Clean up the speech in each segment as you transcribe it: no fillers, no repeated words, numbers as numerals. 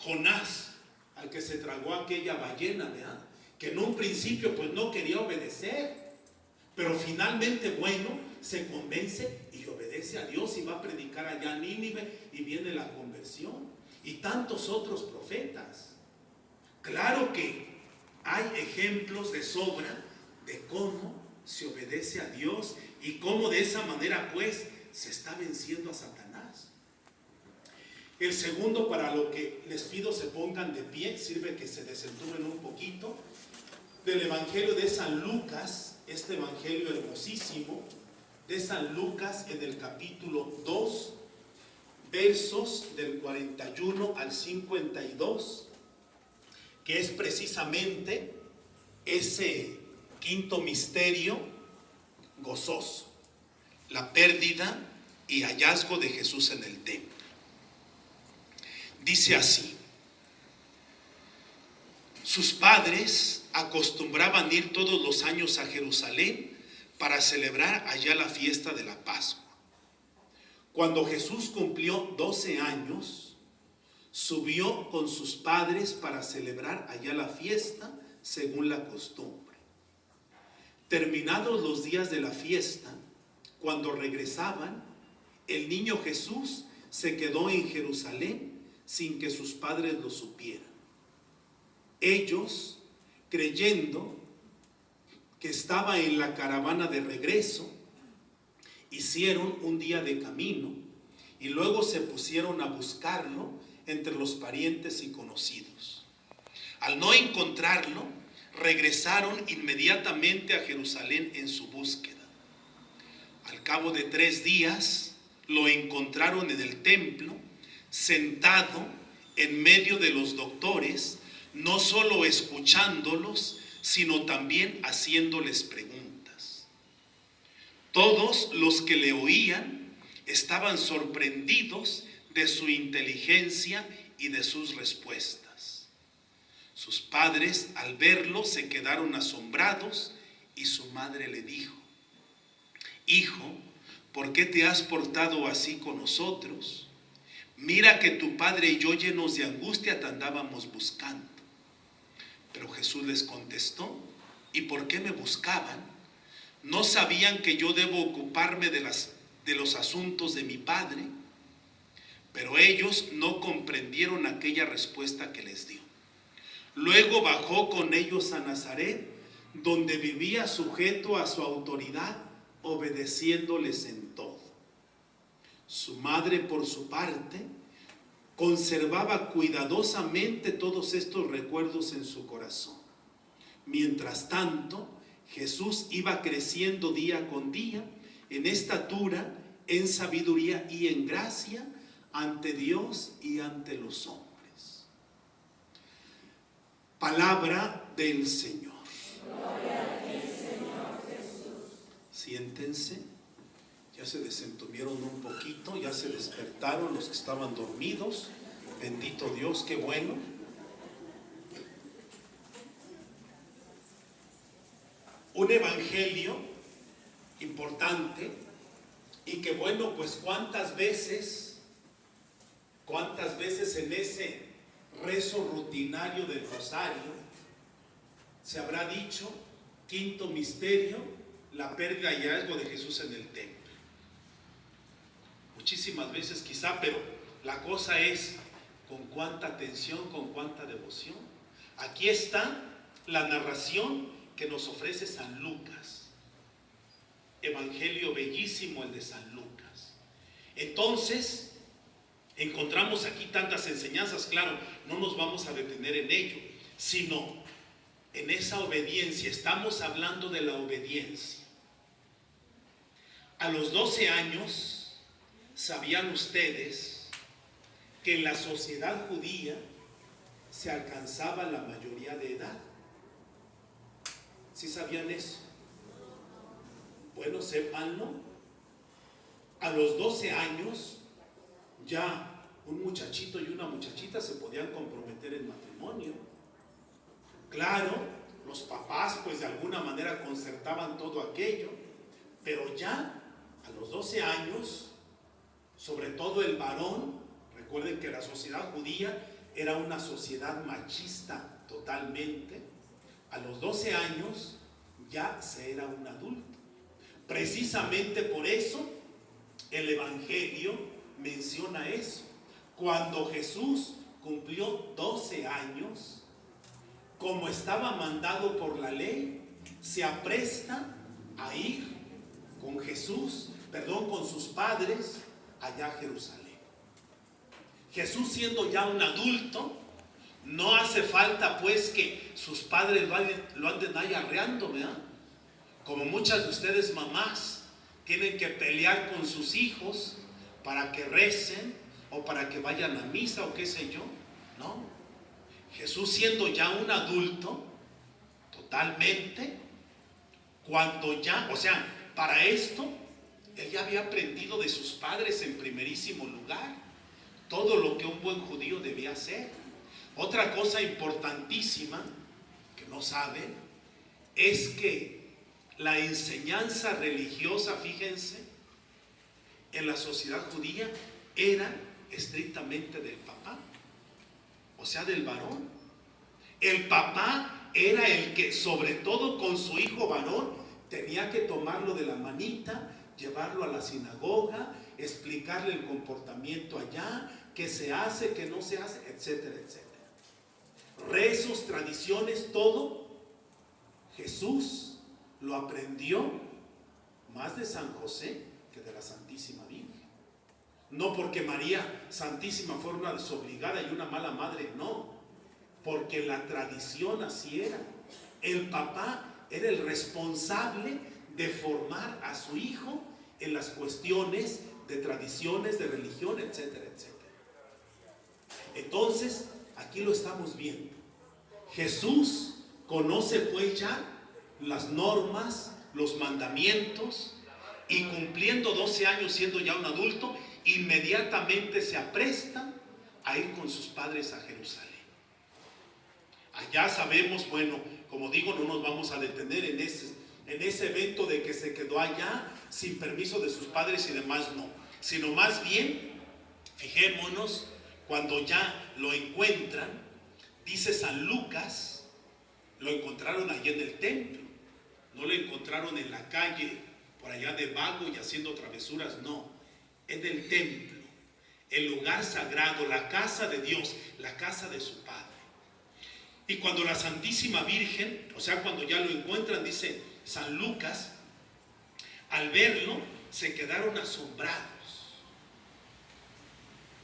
Jonás, al que se tragó aquella ballena, ¿verdad? Que en un principio pues no quería obedecer, pero finalmente, bueno, se convence y obedece a Dios y va a predicar allá a Nínive y viene la conversión. Y tantos otros profetas. Claro que hay ejemplos de sobra de cómo se obedece a Dios y cómo de esa manera pues se está venciendo a Satanás. El segundo, para lo que les pido se pongan de pie, sirve que se desentumen un poquito, del Evangelio de San Lucas, este Evangelio hermosísimo de San Lucas en el capítulo 2, versos del 41 al 52, que es precisamente ese quinto misterio gozoso, la pérdida y hallazgo de Jesús en el templo. Dice así: sus padres acostumbraban ir todos los años a Jerusalén para celebrar allá la fiesta de la Pascua. Cuando Jesús cumplió 12 años, subió con sus padres para celebrar allá la fiesta según la costumbre. Terminados los días de la fiesta, cuando regresaban, el niño Jesús se quedó en Jerusalén sin que sus padres lo supieran. Ellos, creyendo que estaba en la caravana de regreso, hicieron un día de camino y luego se pusieron a buscarlo entre los parientes y conocidos. Al no encontrarlo, regresaron inmediatamente a Jerusalén en su búsqueda. Al cabo de 3 días, lo encontraron en el templo, sentado en medio de los doctores, no solo escuchándolos, sino también haciéndoles preguntas. Todos los que le oían estaban sorprendidos de su inteligencia y de sus respuestas. Sus padres, al verlo, se quedaron asombrados y su madre le dijo: hijo, ¿por qué te has portado así con nosotros? Mira que tu padre y yo, llenos de angustia, te andábamos buscando. Pero Jesús les contestó: ¿y por qué me buscaban? ¿No sabían que yo debo ocuparme de los asuntos de mi Padre? Pero ellos no comprendieron aquella respuesta que les dio. Luego bajó con ellos a Nazaret, donde vivía sujeto a su autoridad, obedeciéndoles en todo. Su madre, por su parte, conservaba cuidadosamente todos estos recuerdos en su corazón. Mientras tanto, Jesús iba creciendo día con día en estatura, en sabiduría y en gracia ante Dios y ante los hombres. Palabra del Señor. Gloria a ti, Señor Jesús. Siéntense. Ya se desentumieron un poquito, ya se despertaron los que estaban dormidos. Bendito Dios, qué bueno. Un evangelio importante y que bueno, pues cuántas veces en ese rezo rutinario del rosario se habrá dicho: quinto misterio, la pérdida y hallazgo de Jesús en el templo. Muchísimas veces quizá, pero la cosa es con cuánta atención, con cuánta devoción. Aquí está la narración que nos ofrece San Lucas. Evangelio bellísimo el de San Lucas. Entonces, encontramos aquí tantas enseñanzas. Claro, no nos vamos a detener en ello, sino en esa obediencia. Estamos hablando de la obediencia. A los 12 años, ¿sabían ustedes que en la sociedad judía se alcanzaba la mayoría de edad? ¿Sí sabían eso? Bueno, sépanlo. A los 12 años ya un muchachito y una muchachita se podían comprometer en matrimonio. Claro, los papás pues de alguna manera concertaban todo aquello, pero ya a los 12 años, sobre todo el varón, recuerden que la sociedad judía era una sociedad machista totalmente, a los 12 años ya se era un adulto. Precisamente por eso el Evangelio menciona eso. Cuando Jesús cumplió 12 años, como estaba mandado por la ley, se apresta a ir con con sus padres allá a Jerusalén. Jesús, siendo ya un adulto, no hace falta pues que sus padres lo anden ahí arreando, ¿verdad? Como muchas de ustedes mamás tienen que pelear con sus hijos para que recen o para que vayan a misa o qué sé yo. No, Jesús, siendo ya un adulto totalmente, cuando ya, o sea, para esto él ya había aprendido de sus padres en primerísimo lugar todo lo que un buen judío debía hacer. Otra cosa importantísima que no saben es que la enseñanza religiosa, fíjense, en la sociedad judía era estrictamente del papá, o sea, del varón. El papá era el que, sobre todo con su hijo varón, tenía que tomarlo de la manita, llevarlo a la sinagoga, explicarle el comportamiento allá, qué se hace, qué no se hace, etcétera, etcétera. Rezos, tradiciones, todo, Jesús lo aprendió más de San José que de la Santísima Virgen. No porque María Santísima fuera una desobligada y una mala madre, no, porque la tradición así era. El papá era el responsable de formar a su hijo en las cuestiones de tradiciones, de religión, etcétera, etcétera. Entonces, aquí lo estamos viendo. Jesús conoce pues ya las normas, los mandamientos, y cumpliendo 12 años, siendo ya un adulto, inmediatamente se apresta a ir con sus padres a Jerusalén. Allá sabemos, bueno, como digo, no nos vamos a detener en ese evento de que se quedó allá sin permiso de sus padres y demás, no, sino más bien, fijémonos, cuando ya lo encuentran, dice San Lucas, lo encontraron allí en el templo, no lo encontraron en la calle, por allá de vago y haciendo travesuras, no, en el templo, el lugar sagrado, la casa de Dios, la casa de su Padre. Y cuando la Santísima Virgen, o sea, cuando ya lo encuentran, dice San Lucas, al verlo, se quedaron asombrados.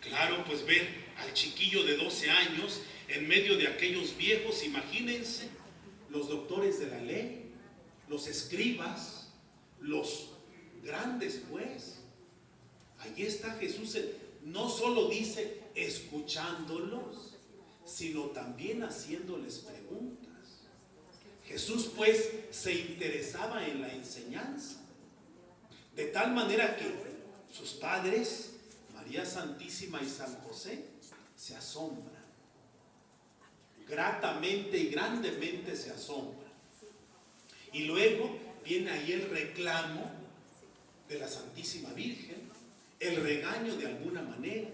Claro, pues ver al chiquillo de 12 años en medio de aquellos viejos, imagínense, los doctores de la ley, los escribas, los grandes pues. Allí está Jesús, no solo dice escuchándolos, sino también haciéndoles preguntas. Jesús pues se interesaba en la enseñanza, de tal manera que sus padres, María Santísima y San José, se asombran, gratamente y grandemente se asombran. Y luego viene ahí el reclamo de la Santísima Virgen, el regaño de alguna manera.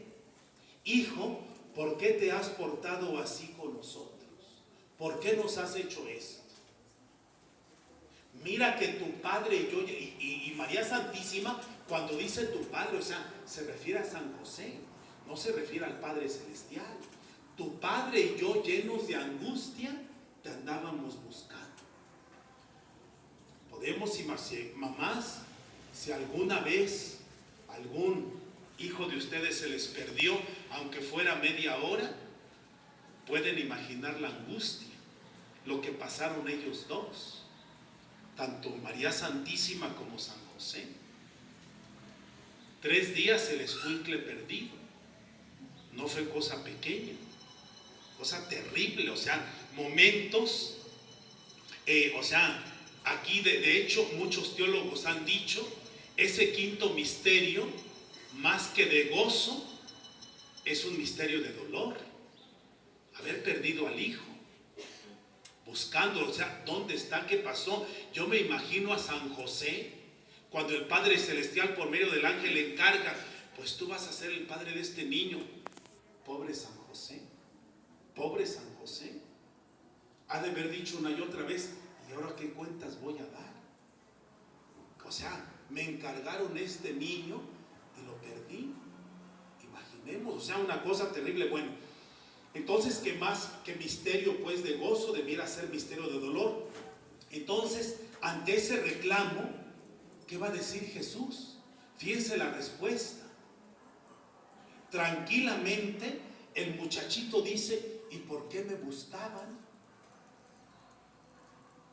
Hijo, ¿por qué te has portado así con nosotros? ¿Por qué nos has hecho esto? Mira que tu padre y yo, y María Santísima, cuando dice tu padre, o sea, se refiere a San José, no se refiere al Padre Celestial. Tu padre y yo, llenos de angustia, te andábamos buscando. Podemos imaginar, mamás, si alguna vez algún hijo de ustedes se les perdió, aunque fuera media hora, pueden imaginar la angustia, lo que pasaron ellos dos, tanto María Santísima como San José. 3 días el escuincle perdido, no fue cosa pequeña, cosa terrible, o sea, momentos, aquí de hecho muchos teólogos han dicho, ese quinto misterio, más que de gozo, es un misterio de dolor. Haber perdido al hijo, buscándolo, o sea, ¿dónde está? ¿Qué pasó? Yo me imagino a San José, cuando el Padre Celestial por medio del ángel le encarga, pues tú vas a ser el padre de este niño. Pobre San José, Pobre San José. Ha de haber dicho una y otra vez, ¿y ahora qué cuentas voy a dar? O sea, me encargaron este niño y lo perdí. Imaginemos, o sea, una cosa terrible. Bueno, entonces, ¿qué más que misterio pues de gozo debiera ser misterio de dolor? Entonces, ante ese reclamo, ¿qué va a decir Jesús? Fíjense la respuesta. Tranquilamente, el muchachito dice, ¿y por qué me buscaban?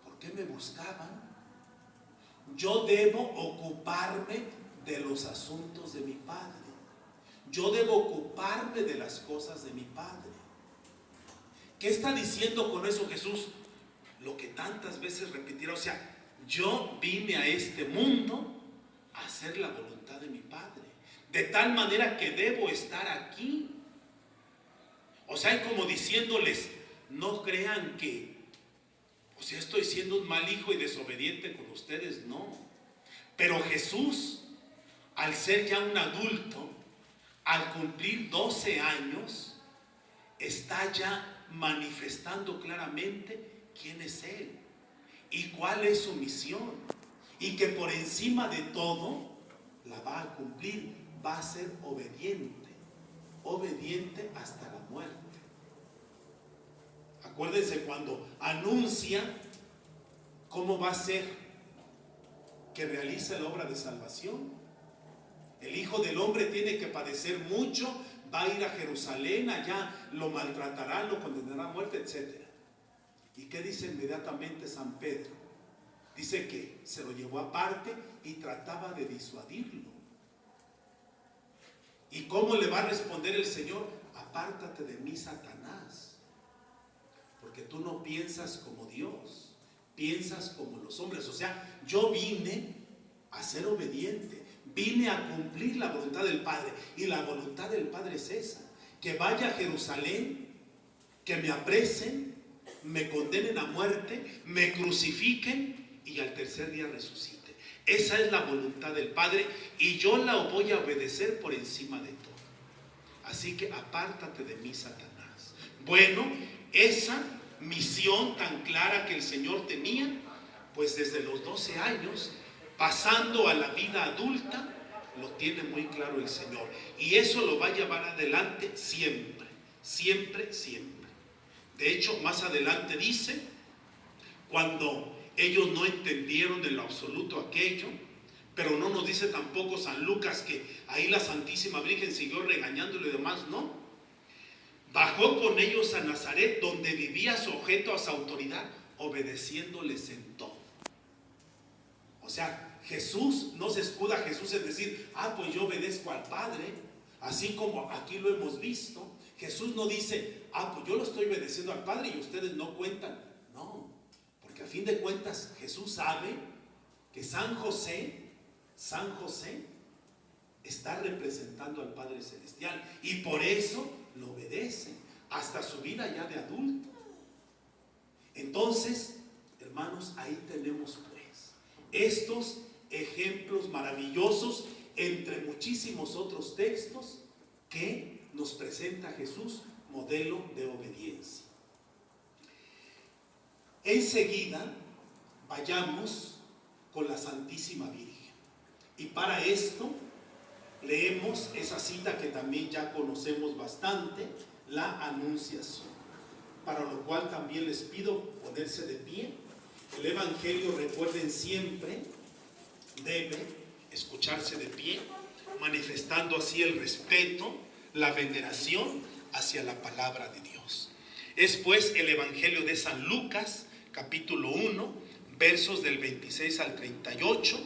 ¿Por qué me buscaban? Yo debo ocuparme de los asuntos de mi Padre. Yo debo ocuparme de las cosas de mi Padre. ¿Qué está diciendo con eso Jesús? Lo que tantas veces repetirá, o sea, yo vine a este mundo a hacer la voluntad de mi Padre, de tal manera que debo estar aquí. O sea, como diciéndoles, no crean que, o sea, estoy siendo un mal hijo y desobediente con ustedes, no. Pero Jesús, al ser ya un adulto, al cumplir 12 años, está ya manifestando claramente quién es Él y cuál es su misión, y que por encima de todo la va a cumplir, va a ser obediente, obediente hasta la muerte. Acuérdense cuando anuncia cómo va a ser que realice la obra de salvación. El Hijo del Hombre tiene que padecer mucho, va a ir a Jerusalén, allá lo maltratarán, lo condenarán a muerte, etc. ¿Y qué dice inmediatamente San Pedro? Dice que se lo llevó aparte y trataba de disuadirlo. ¿Y cómo le va a responder el Señor? Apártate de mí, Satanás, porque tú no piensas como Dios, piensas como los hombres. O sea, yo vine a ser obediente, vine a cumplir la voluntad del Padre, y la voluntad del Padre es esa, que vaya a Jerusalén, que me apresen, me condenen a muerte, me crucifiquen y al tercer día resucite. Esa es la voluntad del Padre y yo la voy a obedecer por encima de todo. Así que apártate de mí, Satanás. Bueno, esa misión tan clara que el Señor tenía, pues desde los 12 años, pasando a la vida adulta, lo tiene muy claro el Señor. Y eso lo va a llevar adelante siempre, siempre, siempre. De hecho, más adelante dice, cuando ellos no entendieron en lo absoluto aquello, pero no nos dice tampoco San Lucas que ahí la Santísima Virgen siguió regañándole y demás, no. Bajó con ellos a Nazaret, donde vivía sujeto a su autoridad, obedeciéndoles en todo. O sea, Jesús, no se escuda Jesús en decir, pues yo obedezco al Padre, así como aquí lo hemos visto. Jesús no dice, pues yo lo estoy obedeciendo al Padre y ustedes no cuentan. No, porque a fin de cuentas Jesús sabe que San José está representando al Padre Celestial y por eso lo obedece hasta su vida ya de adulto. Entonces, hermanos, ahí tenemos pues estos ejemplos maravillosos entre muchísimos otros textos que nos presenta Jesús, modelo de obediencia. Enseguida vayamos con la Santísima Virgen. Y para esto leemos esa cita que también ya conocemos bastante, la Anunciación. Para lo cual también les pido ponerse de pie. El Evangelio, recuerden siempre, debe escucharse de pie, manifestando así el respeto, la veneración hacia la palabra de Dios. Es pues el Evangelio de San Lucas, capítulo 1, versos del 26 al 38,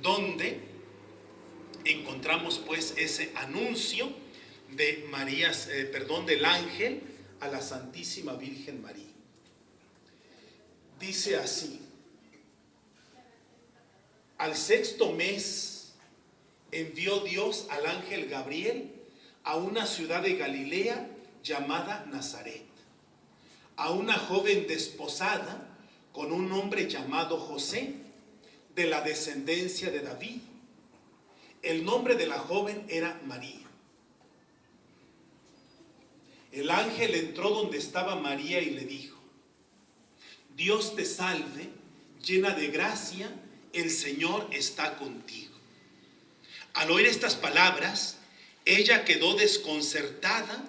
donde encontramos pues ese anuncio de del ángel a la Santísima Virgen María. Dice así: al sexto mes envió Dios al ángel Gabriel a una ciudad de Galilea llamada Nazaret, a una joven desposada con un hombre llamado José, de la descendencia de David. El nombre de la joven era María. el ángel entró donde estaba María y le dijo: Dios te salve, llena de gracia, el Señor está contigo. Al oír estas palabras, ella quedó desconcertada